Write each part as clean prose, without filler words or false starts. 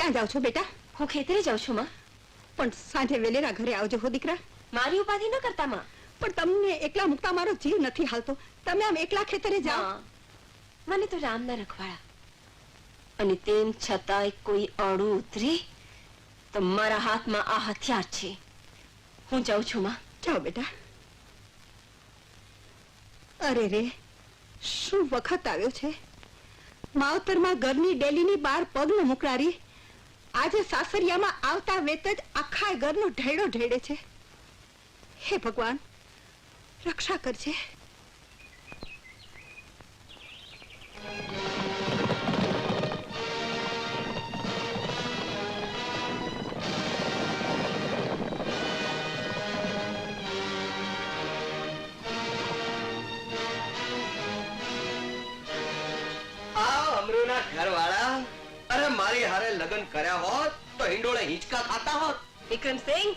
ક્યાં જાવ છો બેટા? હું ખેતરે જાઉં છું માં. પણ સાંજે વેલેરા ઘરે આવજો હો દીકરા. મારી ઉપાધિ ન કરતા માં. પણ તમને એકલા મુકતા મારો જીવ નથી હાલતો. તમે આમ એકલા ખેતરે જાઓ. મને તો રામના રખવાડા, અને તેમ છતાંય કોઈ અડું ઉતરે તો મારા હાથમાં આ હથિયાર છે. હું જાઉં છું માં. જાઓ બેટા. અરે રે, શું વખત આવ્યો છે. માવતરમાં ઘરની ડેલીની બહાર પગ ન મુકરારી આજે સાસરિયામાં આવતા વેત જ આખા ઘરનો ઢેડો ઢેડે છે. હે ભગવાન, રક્ષા કરજે. ઘરવાળા, અરે મારી હારે લગ્ન કર્યા હોત તો હિંડોળે હિંચકા ખાતા હોત. વિક્રમસિંહ,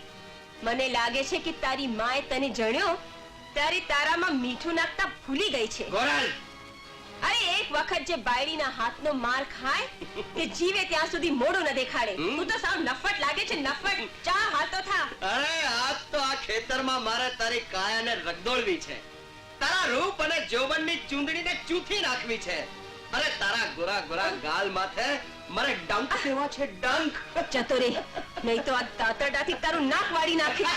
મને લાગે છે કે તારી માએ તને જણ્યો ત્યારે તારામાં મીઠું નાખતા ભૂલી ગઈ છે. ગોરલ, અરે એક વખત જે બાયડીના હાથનો માર ખાય તે જીવે ત્યાં સુધી મોઢું ન દેખાડે. તું તો સાવ નફટ લાગે છે, નફટ. ચા હાલતો થા. અરે આજ તો આ ખેતરમાં મારે તારી કાયાને રગદોળવી છે. તારા રૂપ અને જોવનની ચૂંદડીને ચૂથી નાખવી છે. અરે તારા ગોરા ગોરા ગાલ માથે મારે ડંક દેવા છે, ડંક. જતો રે, નહીં તો આ દાંતરડાથી તારું નાક વાળી નાખી.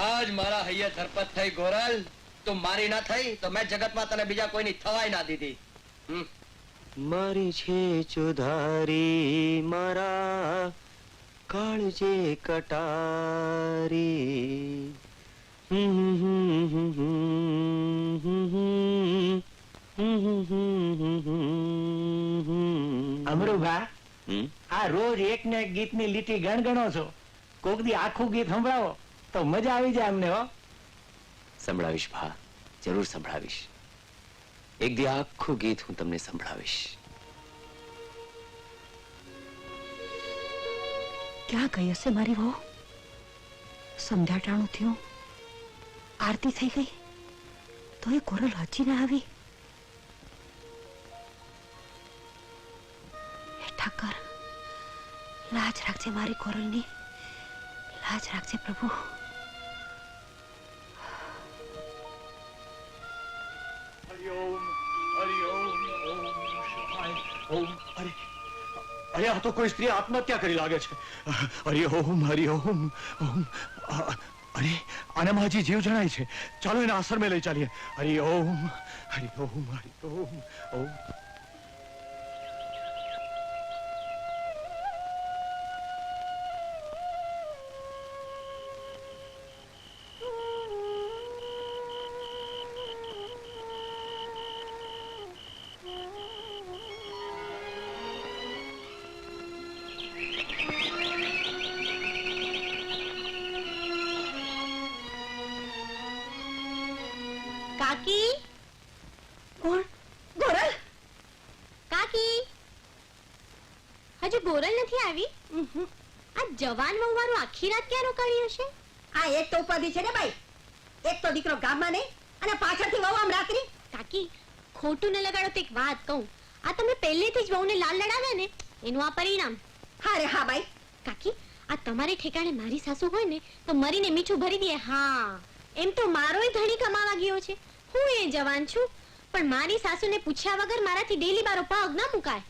આજ મારા હૈયે ધરપત થઈ ગોરલ. તું મારી ના થઈ તો મેં જગતમાં તને બીજા કોઈની થવાય ના દીધી. મારી છે ચુધારી મારા કાળજે કટારી. અમરુભા, આ રોજ એક ને એક ગીતની લીટી ગણગણો છો. કોક દી આખું ગીત સંભળાવો તો મજા આવી જાય અમને. હો, સંભળાવીશ ભા, જરૂર સંભળાવીશ. એક દી આખું ગીત હું તમને સંભળાવીશ. ક્યાં ગઈ હશે મારી વહુ? સમજાટાણું થયું, આરતી થઈ ગઈ તો એ કોરલ હજી ના આવી. હે ઠાકર, લાજ રાખજે મારી કોરલની, લાજ રાખજે પ્રભુ. અરે આ તો કોઈ સ્ત્રી આત્મહત્યા કરી લાગે છે. હરિ ઓમ હરિ ઓમ ઓમ. અરે આનામાં હજી જીવ જણાય છે. ચાલો એને આશ્રમે લઈ ચાલીએ. હરિ ઓમ હરિ ઓમ હરિ ઓમ ઓમ. કાકી, કોણ? ગોરલ? કાકી હજુ ગોરલ નથી આવી? આ જવાન વહુ મારું આખી રાત ક્યાં રોકાણી હશે? આ એક તો ઉપાધિ છે ને ભાઈ. એક તો દીકરો ગામમાં નહીં અને પાછળથી વહુ આમ રાત્રિ. કાકી ખોટું ન લગાડો તો એક વાત કહું. આ તમે પહેલેથી જ વહુને લાલ લડાવ્યા ને એનું આ પરિણામ. હા રે હા ભાઈ. કાકી આ તમારે ઠેકાણે મારી સાસુ હોય ને તો મરીને મીઠું ભરી દે. હા એમ તો મારોય ધણી કમાવા ગયો છે, હું એ જવાન છું, પણ મારી સાસુને પૂછ્યા વગર મારાથી ડેલી બારો પગ ના મુકાય.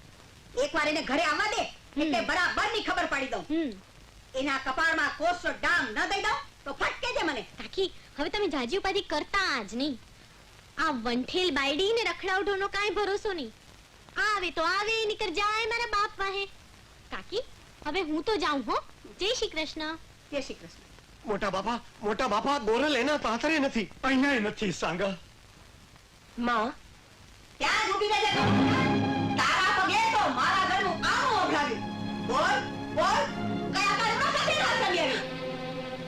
એકવાર એને ઘરે આવવા દે એટલે બરાબર ની ખબર પાડી દઉં. એના કપાળમાં કોસો ડામ ન દઈ દઉં તો ફટકે છે મને. કાકી હવે તમે જાજી ઉપાધિ કરતા જ નહીં. આ વંઠેલ બાયડી ને રખડાવઢોનો કાંઈ ભરોસો નહીં. આવે તો આવે નીકળ જાય મારા બાપ વાહે. કાકી હવે હું તો જાઉં હો. જય શ્રી કૃષ્ણ. જય શ્રી કૃષ્ણ. મોટા બાપા ગોરલ એના પાથરે નથી, અહીંયા નથી સાંગા. માં ત્યાં જ ઊભી રહેજે તું. તારા પગે તો મારા ઘરનું આવું ઓઢાડ્યું. બોલ બોલ કયા કારણો સાથે ના આવી?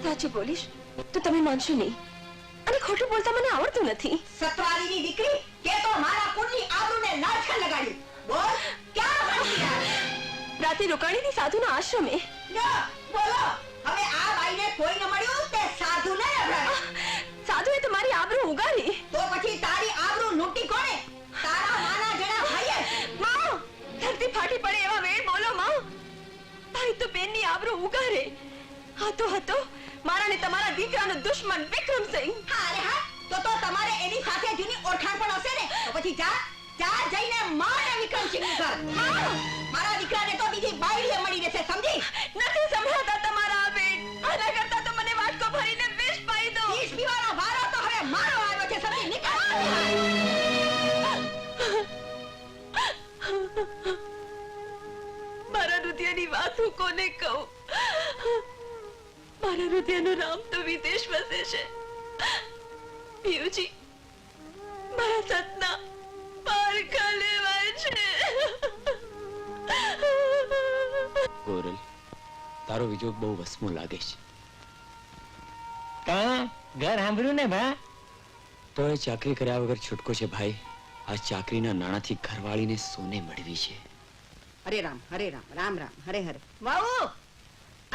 સાચું બોલીશ તો તમે માનશો નહીં, અને ખોટું બોલતા મને આવડતું નથી. સતવારીની દીકરી કે તો મારા કુળની આબરૂને લાઠ લગાડ્યું. બોલ ક્યાં રોકાણી? રાતે રોકાણી થી સાધુના આશ્રમે. લ્યો, બોલો હવે આ બાઈને કોઈ ન મળ્યું તે સાધુ ન અભડાય. સાધુએ તો મારી આબરૂ ઉગાડી. તો પછી તારી આબરૂ લૂંટી કોણે? તારા માના જેના ભાઈએ. માં ધરતી ફાટી પડે એવા વેળ બોલો માં. તારી તો બેનની આબરૂ ઉગારે. આ તો હતો મારા ને તમારા દીકરાનો દુશ્મન વિક્રમસિંહ. હા રે હા, તો તમારે એની સાથે જૂની ઓળખાણ પણ હશે ને. તો પછી જા જઈને મારે વિક્રમસિંહનું ઘર. મારા દીકરાને તો બીજી બાયડીએ મળી રહેશે, સમજી? નથી સંભળાતા તમારા આ વેળ. આના કરતા તો મને વાટકો ભરીને વિષ પાઈ દો. વિષ પીવાનો વારો તો હવે મારો આવ્યો છે, સમજી? નીકળ. મારા રુધિયાની વાત હું કોને કહું? મારા રુધિયાનો રામ તો વિદેશ વસે છે. પિયુજી મારા સતના પારખા લેવાય છે. ગોરલ, તારો વિજોગ બહુ વસમો લાગે છે. કા ઘર સાંભળ્યું ને ભા? તો એ ચાકરી કર્યા વગર છૂટકો છે ભાઈ. આ ચાકરીના નાણાથી ઘરવાળીને સોને મળવી છે. હરે રામ રામ રામ હરે હરે. વાઉ,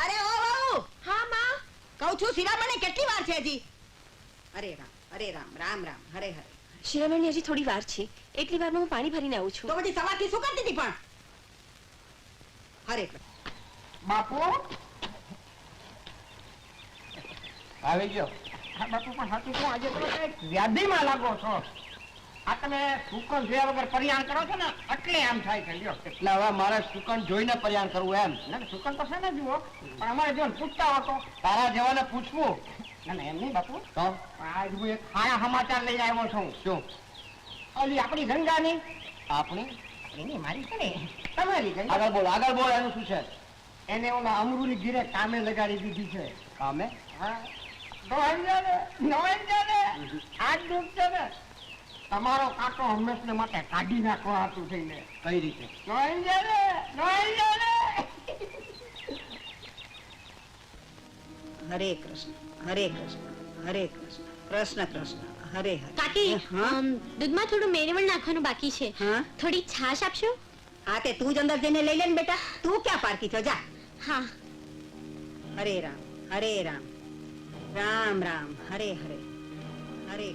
અરે ઓ વાઉ. હા માં. કહું છું શિરામણે કેટલી વાર છે હજી? હરે રામ રામ રામ હરે હરે. શિરામણની હજી થોડી વાર છે, એટલી વારમાં હું પાણી ભરીને આવું છું. તો પછી સવારથી શું કરતી હતી પણ? હરે બાપુ આવી ગયો. હા બાપુ, પણ સાચું કહું આજે તમે કંઈક વ્યાધિમાં લાગો છો. આ તમે સુકન જોયા વગર પરિયાણ કરો છો ને એટલે આમ થાય છે. લ્યો એટલે હવે મારે સુકન જોઈને પરિયાણ કરવું એમ. ના સુકન તો છે ને જુઓ, પણ અમારે જો પૂછતા હો તો. તારા જેવાને પૂછવું. ના એમ નહીં બાપુ, તો આજ હું એક ખાયા સમાચાર લઈને આવ્યો છું. શું? ઓલી આપણી ગંગાની, આપણી એની મારી છે ને તમારી ગંગા, આગળ બોલ એનું શું છે? એને ઓલા અમરુની ઘીરે કામે લગાડી દીધી છે. કામે? હા આજ દુઃખ છે ને તમારો કાંટો હંમેશા માટે કાઢી નાખવા હતું થઈને. કઈ રીતે? હરે કૃષ્ણ હરે કૃષ્ણ હરે કૃષ્ણ કૃષ્ણ કૃષ્ણ હરે હરે. કાકી હા? દૂધમાં થોડું મેરવણ નાખવાનું બાકી છે. હા? થોડી છાશ આપશો? હા તે તું જ અંદર જઈને લઈ લે ને બેટા. તું ક્યાં પારકી છો? જા. હા. હરે રામ રામ રામ હરે હરે હરે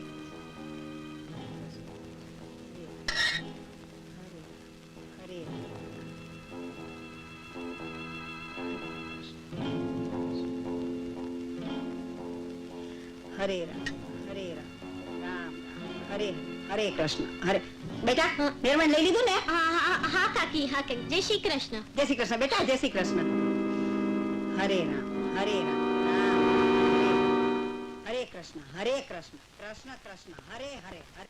હરે હરે રામ રામ હરે હરે કૃષ્ણ હરે. બેટા નિર્માણ લઈ લીધું ને? હા કાકી, હા કાકી. જય શ્રી કૃષ્ણ. જય શ્રી કૃષ્ણ બેટા, જય શ્રી કૃષ્ણ. હરે રામ રામ હરે કૃષ્ણ કૃષ્ણ કૃષ્ણ હરે હરે હરે.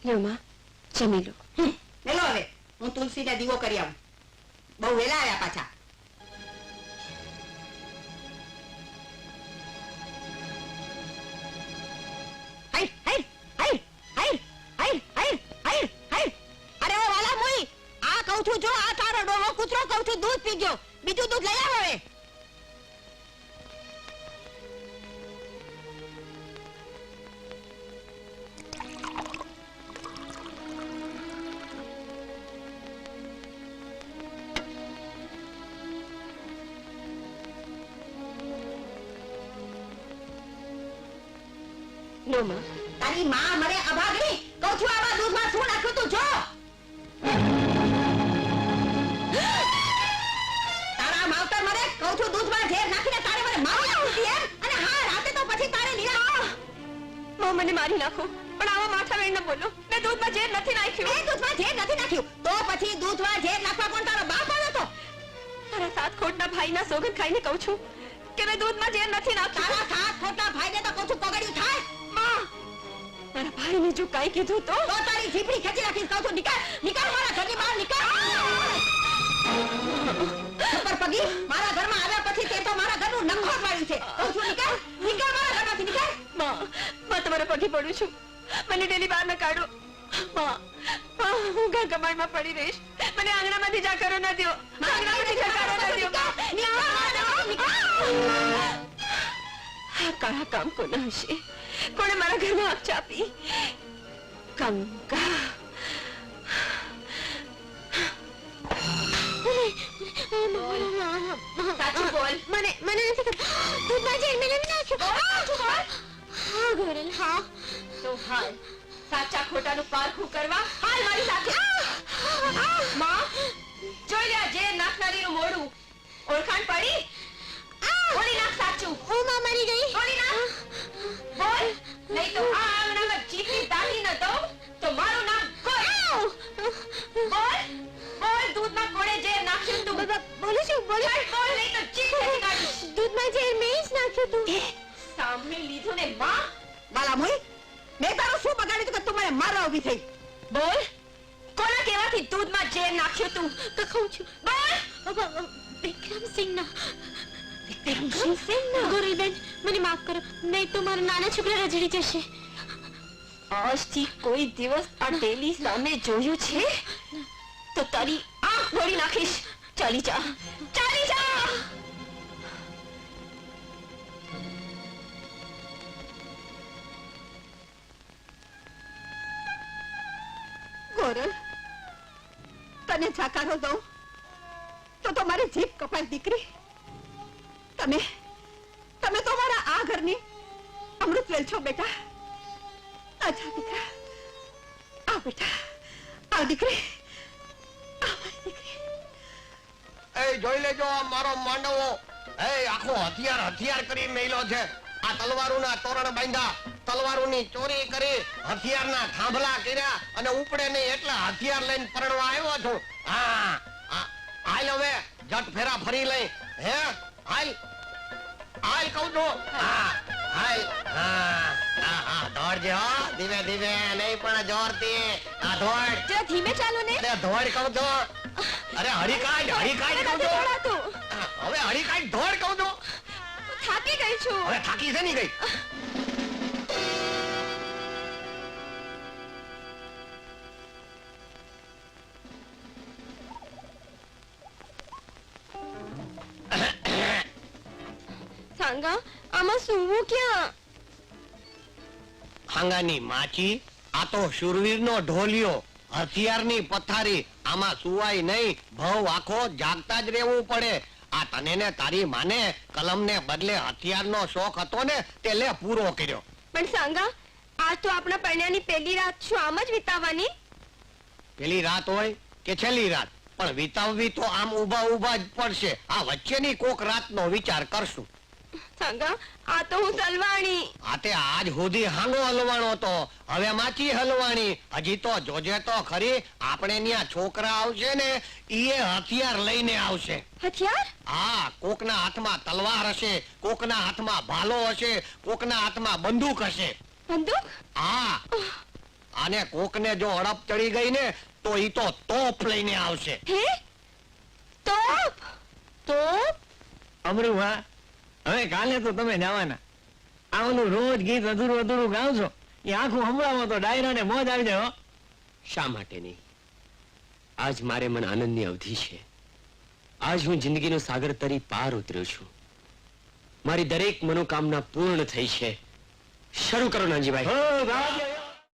લ્યો માં, જમી લો. હેલો હવે હું તુલસીને દીવો કરી આવું. બહુ વેલા આવ્યા પાછા. તારો ડોહો કૂતરો કહું છું દૂધ પી ગયો, બીજું દૂધ લઈ આવ હવે. નો માં, તારી માં મરે અભાગણી, કહું છું આવા દૂધમાં શું નાખ્યું તું જો. તારા માવતર મરે, કહું છું દૂધમાં ઝેર નાખીને તારે મને મારી નાખ્યું તું એમ. અને હા રાતે તો પછી તારે લીલા માં મને મારી નાખો, પણ આવા માથા વેણ ન બોલો. મેં દૂધમાં ઝેર નથી નાખ્યું. એ દૂધમાં ઝેર નથી નાખ્યું તો પછી દૂધમાં ઝેર નાખવા કોણ તારો બાપ આવ્યો તો? તારા સાત ખોટના ભાઈના સોગંદ ખાઈને કહું છું કે મેં દૂધમાં ઝેર નથી નાખ્યું. તારા સાત ખોટા ભાઈને તો કહું છું પગડ્યું થાય. માં, મારા ભાઈને જો કાંઈ કીધું તો તો તારી જીભડી ખેંચી નાખીશ, કહું છું નીકળ, નીકળ મારા ઘરની બહાર નીકળ. ઉપર પગી મારા ઘરમાં આવ્યા પછી તે તો મારા ઘરનું નખોટ વાળ્યું છે. કહું છું નીકળ, નીકળ મારા ઘરમાંથી નીકળ. માં, તમારા પગે પડું છું, મને ડેલી બહાર ન કાઢો. માં, હું ઘર કમાડમાં પડી રહીશ, મને આંગણામાંથી જાકારો ન દ્યો. આંગણામાંથી જાકારો ન દ્યો. આ કાળા કામ કોના હશે? કોણે મારા ઘરમાં આગ ચાપી? કંકા. સાચું બોલ. મને નથી ખબર. દૂધમાં ઝેર મેં નથી નાખ્યું. હા ગોરલ, હા. તો હાલ સાચા ખોટાનું પારખું કરવા હાલ મારી સાથે. માં, જોઈ લે જે નાખનારીનું મોઢું. ઓળખાણ પડી? બોલી નાખ સાચું. હું માં મરી ગઈ. બોલી નાખ. બોલ, નહીં તો આ આંગણામાં જીભની દાઢી ન દઉં તો મારું નામ ગોળ. બોલ, બોલ, દૂધમાં કોણે ઝેર નાખ્યું તું? બોલું છું, બોલું. ચાલ બોલ, નહીં તો જીભ ખેંચી કાઢીશ. દૂધમાં ઝેર મેં જ નાખ્યું તું. સાંભળી લીધું ને માં? બાલામોઈ, મેં તારું શું બગાડ્યું તું કે તું મને મારવા ઊભી થઈ? બોલ, કોના કહેવાથી દૂધમાં ઝેર નાખ્યું તું? કહું છું. બોલ. વિક્રમસિંહના. ગોરલબેન, મને માફ કરો, નહીં તો મારા નાના છોકરા રજડી જશે. આજથી કોઈ દિવસ આ ડેલી સામે જોયું છે તો તારી આંખ ફોડી નાખીશ. ચાલી જા, ચાલી જા. ગોરલ, તને જાકારો દઉં તો મારી જીભ કપાય દીકરી. તમે તો મારા આ ઘરની અમૃતવેલ છો બેટા. આજા દીકરા, આ બેટા, આ દીકરી, આ મારી દીકરી. એ જોઈ લેજો આ મારો માંડવો. એ આખો હથિયાર કરી મેલ્યો છે. આ તલવારોના તોરણ બાંધ્યા, તલવારોની ચોરી કરી, હથિયારના થાંભલા કર્યા અને ઉપડે નહીં એટલા હથિયાર લઈને પરણવા આવ્યો છું. હા, હાલ હવે જટ ફેરા ફરી લઈ. હે હાલ, હાલ કહું છું. હા હાલ. હા દોડજે હો, ધીમે ધીમે નહીં પણ જોરથી. આ દોડ. જરા ધીમે ચાલો ને. અરે દોડ કહું છું. અરે હરીકાઢ કહું છું. દોડાતું. હવે હરીકાઢ દોડ કહું છું. થાકી ગઈ છું. હવે થાકી છે ની ગઈ. સાંગા, આમાં સૂવું ક્યાં? હાંગાની માચી, આ તો શૂરવીરનો ઢોલિયો, હથિયારની પથારી. આમાં સુવાય નહીં, ભવ આખો જાગતા જ રહેવું પડે. આ તને ને તારી માને કલમને બદલે હથિયારનો શોખ હતો ને તે લે પૂરો કર્યો. પણ સાંગા, આ તો આપણા પરણ્યાની પહેલી રાત શું આમ જ વિતાવવાની? પેલી રાત હોય કે છેલ્લી રાત, પણ વિતાવવી તો આમ ઊભા જ પડશે. આ વચ્ચેની કોક રાતનો વિચાર કરશું. સાંગા, આ તો હું સલવાણી. આતે આજ સુધી હાંગો હલવાણો તો હવે માચી હલવાણી. હજી તો જોજે તો ખરી, આપણે ત્યાં છોકરા આવશે ને ઈએ હથિયાર લઈને આવશે. હથિયાર? હા, કોકના હાથમાં તલવાર હશે, કોકના હાથમાં ભાલો હશે, કોકના હાથમાં બંદૂક હશે. બંદૂક? હા, અને કોકને જો હડપ ચડી ગઈ ને તો ઈ તો તોપ લઈને આવશે. હે? તોપ? તોપ? અમરું, હા, હવે કાલે તો તમે જવાના. આવનું રોજ ગીત અધૂરું ગાવશો, એ આખું સંભળાવો તો ડાયરાને મોજ આવી જાય. શા માટે નહીં? આજ મારે મન આનંદની અવધિ છે. આજ હું જિંદગીનો સાગર તરી પાર ઉતર્યો છું. મારી દરેક મનોકામના પૂર્ણ થઈ છે. શરૂ કરો નાનજીભાઈ.